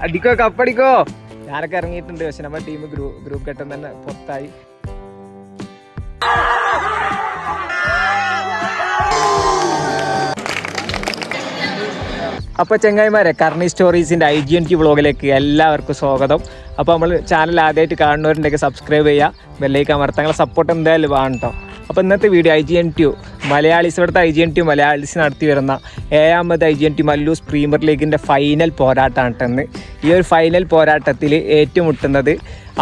അടിക്കോ കപ്പടിക്കോ ഞാനൊക്കെ ഇറങ്ങിയിട്ടുണ്ട്. പക്ഷെ നമ്മുടെ ടീം ഗ്രൂപ്പ് ഘട്ടം തന്നെ പുറത്തായി. അപ്പോൾ ചെങ്ങായിമാരെ, കർണി സ്റ്റോറീസിൻ്റെ IGNT വ്ളോഗിലേക്ക് എല്ലാവർക്കും സ്വാഗതം. അപ്പോൾ നമ്മൾ ചാനൽ ആദ്യമായിട്ട് കാണുന്നവരുണ്ടെങ്കിൽ സബ്സ്ക്രൈബ് ചെയ്യുക, ബെല്ലൈക്കൻ അമർത്തുക. നിങ്ങളെ സപ്പോർട്ട് എന്തായാലും വേണം കേട്ടോ. അപ്പോൾ ഇന്നത്തെ വീഡിയോ IGNT മലയാളീസ്, ഇവിടുത്തെ IGNT മലയാളീസ് നടത്തി വരുന്ന 7ാമത് IGNT മല്ലൂസ് പ്രീമിയർ ലീഗിൻ്റെ ഫൈനൽ പോരാട്ടമാണ്. ഈ ഒരു ഫൈനൽ പോരാട്ടത്തിൽ ഏറ്റുമുട്ടുന്നത്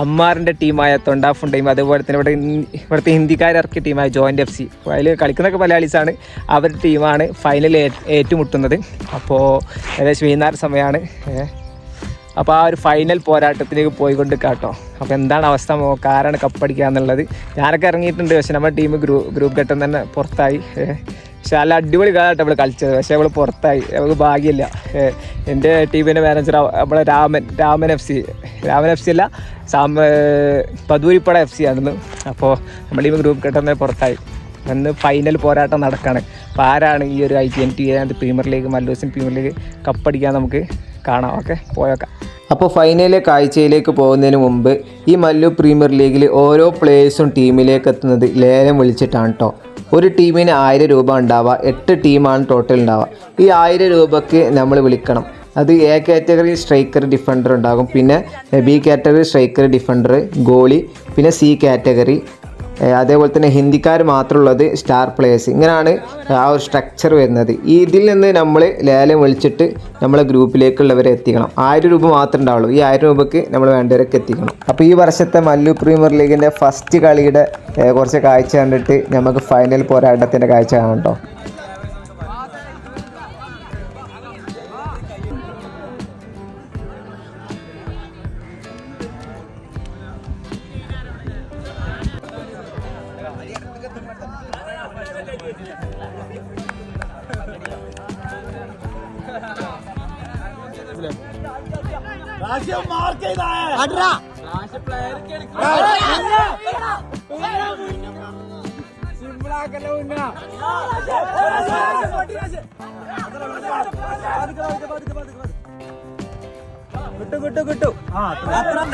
അമ്മാറിൻ്റെ ടീമായ തൊണ്ടാഫുൺ ടീം, അതുപോലെ തന്നെ ഇവിടുത്തെ ഹിന്ദിക്കാരിറക്കിയ ടീമായ ജോയിൻ്റ് FC. അതിൽ കളിക്കുന്നതൊക്കെ മലയാളീസാണ്. അവരുടെ ടീമാണ് ഫൈനൽ ഏറ്റുമുട്ടുന്നത്. അപ്പോൾ ഏകദേശം വൈകുന്നേരം സമയമാണ്. അപ്പോൾ ആ ഒരു ഫൈനൽ പോരാട്ടത്തിലേക്ക് പോയിക്കൊണ്ട് കേട്ടോ. അപ്പോൾ എന്താണ് അവസ്ഥ, ആരാണ് കപ്പടിക്കുക എന്നുള്ളത്. ഞാനൊക്കെ ഇറങ്ങിയിട്ടുണ്ട്. പക്ഷെ നമ്മുടെ ടീം ഗ്രൂപ്പ് ഘട്ടം തന്നെ പുറത്തായി. പക്ഷെ നല്ല അടിപൊളി കാലമായിട്ട് അവൾ കളിച്ചത്. പക്ഷേ അവൾ പുറത്തായി, അവൾക്ക് ഭാഗ്യമില്ല. എൻ്റെ ടീമിൻ്റെ മാനേജർ നമ്മളെ രാമൻ FC അല്ല, പതൂരിപ്പട FC ആയിരുന്നു. അപ്പോൾ നമ്മുടെ ടീം ഗ്രൂപ്പ് ഘട്ടം തന്നെ പുറത്തായി. അന്ന് ഫൈനൽ പോരാട്ടം നടക്കുകയാണ്. അപ്പോൾ ആരാണ് ഈ ഒരു IGNT പ്രീമിയർ ലീഗ് മല്ലൂസിൻ പ്രീമിയർ ലീഗ് കപ്പടിക്കാൻ നമുക്ക് കാണാം. ഓക്കെ, പോയേക്കാം. അപ്പോൾ ഫൈനലിലെ കാഴ്ചയിലേക്ക് പോകുന്നതിന് മുമ്പ് ഈ മല്ലു പ്രീമിയർ ലീഗിൽ ഓരോ പ്ലേയേഴ്സും ടീമിലേക്ക് എത്തുന്നത് ലേലം വിളിച്ചിട്ടാണ് കേട്ടോ. ഒരു ടീമിന് 1000 രൂപ ഉണ്ടാവുക, 8 ടീമാണ് ടോട്ടൽ ഉണ്ടാവുക. ഈ 1000 രൂപയ്ക്ക് നമ്മൾ വിളിക്കണം. അത് A കാറ്റഗറി സ്ട്രൈക്കർ ഡിഫൻഡർ ഉണ്ടാകും, പിന്നെ B category striker defender goalie, പിന്നെ C കാറ്റഗറി, അതേപോലെ തന്നെ ഹിന്ദിക്കാർ മാത്രമുള്ളത് സ്റ്റാർ പ്ലേയേഴ്സ്. ഇങ്ങനെയാണ് ആ ഒരു സ്ട്രക്ചർ വരുന്നത്. ഇതിൽ നിന്ന് നമ്മൾ ലേലം വിളിച്ചിട്ട് നമ്മളെ ഗ്രൂപ്പിലേക്കുള്ളവരെ എത്തിക്കണം. 1000 രൂപ മാത്രമേ ഉണ്ടാവുള്ളൂ. ഈ 1000 രൂപയ്ക്ക് നമ്മൾ വേണ്ടവരൊക്കെ എത്തിക്കണം. അപ്പോൾ ഈ വർഷത്തെ മല്ലു പ്രീമിയർ ലീഗിൻ്റെ ഫസ്റ്റ് കളിയുടെ കുറച്ച് കാഴ്ച കണ്ടിട്ട് നമുക്ക് ഫൈനൽ പോരാട്ടത്തിൻ്റെ കാഴ്ച കാണാം കേട്ടോ.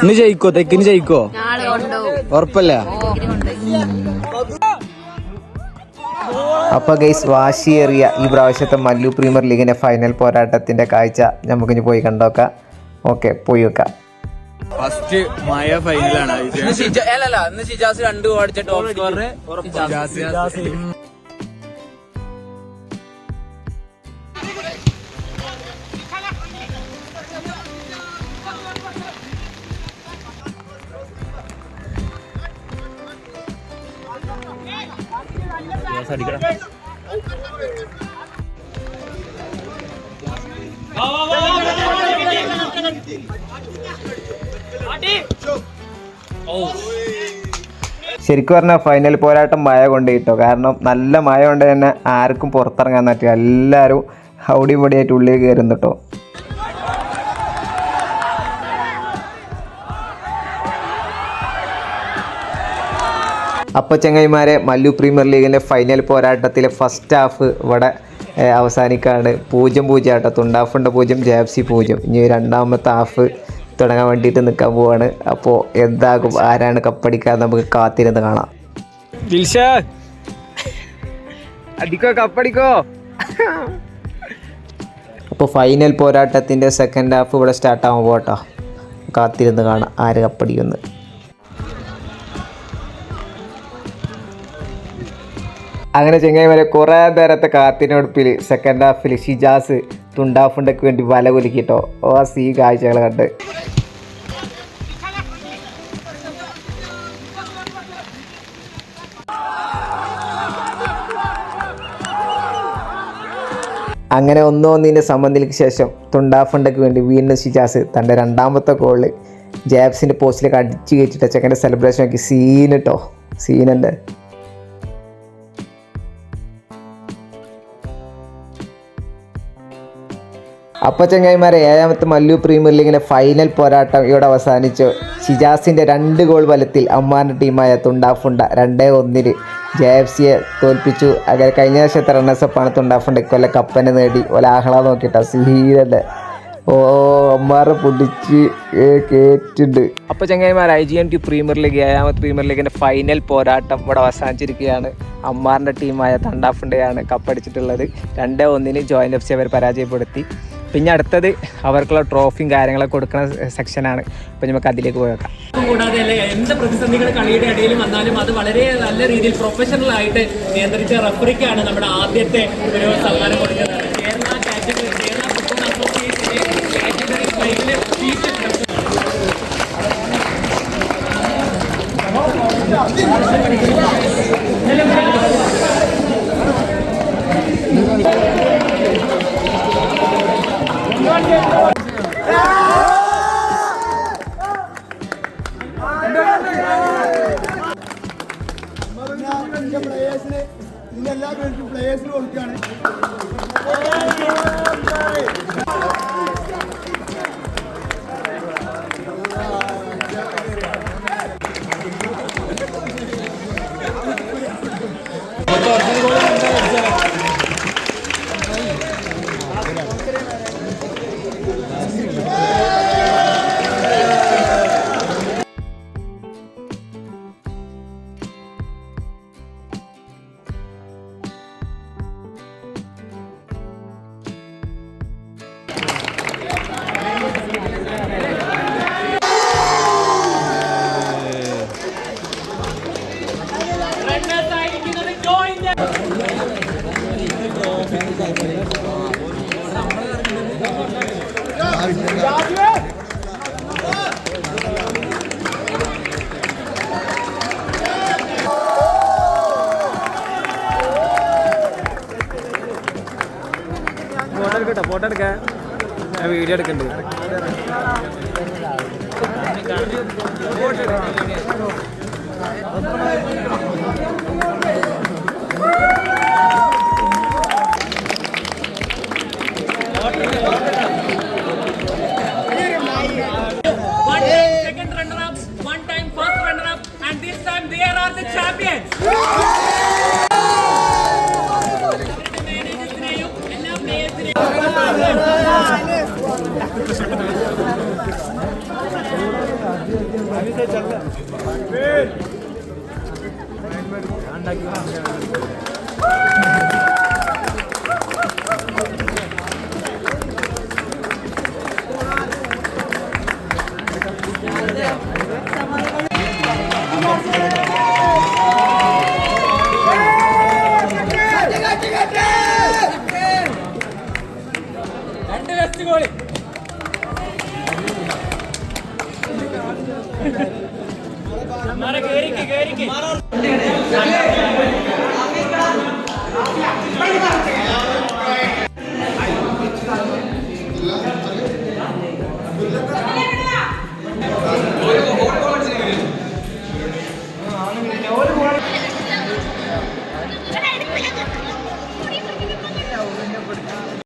ഇന്ന് ജയിക്കോ? തെക്കിന് ജയിക്കോ? ഉറപ്പല്ല. അപ്പോൾ ഗൈസ്, വാശിയേറിയ ഈ പ്രാവശ്യത്തെ മല്ലു പ്രീമിയർ ലീഗിൻ്റെ ഫൈനൽ പോരാട്ടത്തിൻ്റെ കാഴ്ച നമുക്കിനി പോയി കണ്ടോക്കാം. ഓക്കെ, പോയി വെക്കാം. ഫസ്റ്റ് മായ ഫൈനലാണ്. ഷിജാസ് 2 ഗോൾ അടിച്ച ടോപ്പ് സ്കോറർ. ശരിക്കും പറഞ്ഞാൽ ഫൈനൽ പോരാട്ടം മഴ കൊണ്ട് കിട്ടോ. കാരണം നല്ല മഴ കൊണ്ട് തന്നെ ആർക്കും പുറത്തിറങ്ങാൻ പറ്റില്ല. എല്ലാവരും ഹൗടി പൊടിയായിട്ട് ഉള്ളിൽ കയറുന്നു കേട്ടോ. അപ്പോൾ ചങ്ങായിമാരെ, മല്ലു പ്രീമിയർ ലീഗിൻ്റെ ഫൈനൽ പോരാട്ടത്തിലെ ഫസ്റ്റ് ഹാഫ് ഇവിടെ അവസാനിക്കാണ്. 0-0 ആട്ടോ. തുണ്ടാഫുണ്ട് 0, JFC 0. ഇനി രണ്ടാമത്തെ ഹാഫ് തുടങ്ങാൻ വേണ്ടിയിട്ട് നിൽക്കാൻ പോവാണ്. അപ്പോൾ എന്താകും, ആരാണ് കപ്പടിക്കാൻ, നമുക്ക് കാത്തിരുന്ന് കാണാം. അടിക്കോ കപ്പടിക്കോ. അപ്പോൾ ഫൈനൽ പോരാട്ടത്തിൻ്റെ സെക്കൻഡ് ഹാഫ് ഇവിടെ സ്റ്റാർട്ടാകാൻ പോകട്ടോ. കാത്തിരുന്ന് കാണാം ആര് കപ്പടിക്കുന്ന്. അങ്ങനെ ചെങ്ങായിമാരെ, കുറേ നേരത്തെ കാത്തിനൊടുപ്പിൽ സെക്കൻഡ് ഹാഫിൽ ഷിജാസ് തുണ്ടാഫുണ്ടക്ക് വേണ്ടി വല കുലുക്കിട്ടോ. ഈ കാഴ്ചകൾ കണ്ട് അങ്ങനെ 1-1 സമനിലയ്ക്ക് ശേഷം തുണ്ടാഫുണ്ടക്ക് വേണ്ടി വീണ്ടും ഷിജാസ് തൻ്റെ രണ്ടാമത്തെ ഗോളിൽ ജാബ്സിൻ്റെ പോസ്റ്റിലേക്ക് അടിച്ചു കയറ്റിട്ട് ചെക്കൻ്റെ സെലിബ്രേഷൻ ആക്കി. സീൻ കേട്ടോ, സീനുണ്ട്. അപ്പോൾ ചങ്ങായിമാരെ, 7ാമത്തെ മല്ലു പ്രീമിയർ ലീഗിലെ ഫൈനൽ പോരാട്ടം ഇവിടെ അവസാനിച്ചു. ഷിജാസിൻ്റെ 2 ഗോൾ ബലത്തിൽ അമ്മാൻ്റെ ടീമായ തുണ്ടാഫുണ്ട 2-1 JFCയെ തോൽപ്പിച്ചു. അങ്ങനെ കഴിഞ്ഞ വർഷത്തെ റണ്ണേഴ്സപ്പാണ് തുണ്ടാഫുണ്ട്. കൊല്ലം കപ്പനെ നേടി. ഓല ആഹ്ലാദം നോക്കിയിട്ടാ സീരല്ലേ. അമ്മാരെ പൊടിച്ച് കേറ്റുണ്ട്. അപ്പോൾ ചങ്ങായിമാർ, IGNT പ്രീമിയർ ലീഗ് 7ാമത്തെ പ്രീമിയർ ലീഗിൻ്റെ ഫൈനൽ പോരാട്ടം ഇവിടെ അവസാനിച്ചിരിക്കുകയാണ്. അമ്മാറിൻ്റെ ടീമായ തണ്ടാഫുണ്ടെയാണ് കപ്പടിച്ചിട്ടുള്ളത്. 2-1 ജോയിൻ്റ് FC അവർ പരാജയപ്പെടുത്തി. പിന്നെ അടുത്തത് അവർക്കുള്ള ട്രോഫിയും കാര്യങ്ങളൊക്കെ കൊടുക്കുന്ന സെക്ഷനാണ്. അപ്പോൾ നമുക്ക് അതിലേക്ക് പോയേക്കാം. കൂടാതെ എന്ത് പ്രതിസന്ധികൾ കളിയുടെ ഇടയിൽ വന്നാലും അത് വളരെ നല്ല രീതിയിൽ പ്രൊഫഷണൽ ആയിട്ട് നിയന്ത്രിച്ച റഫറിക്കാണ് നമ്മുടെ ആദ്യത്തെ ഒരു സമ്മാനം കൊടുക്കുന്നത്. കേരള ഫുട്ബോൾ അസോസിയേഷന്റെ കാറ്റഗറി 5 ഫീച്ചർ എല്ലാ പ്ലേയേഴ്സിനും കൊടുക്കുകയാണ്. ഫോട്ടോ എടുക്കാം, ഞാൻ വീഡിയോ എടുക്കുന്നുണ്ട്. second runner up, one time first runner up, and this time they are the champions. Geri ki.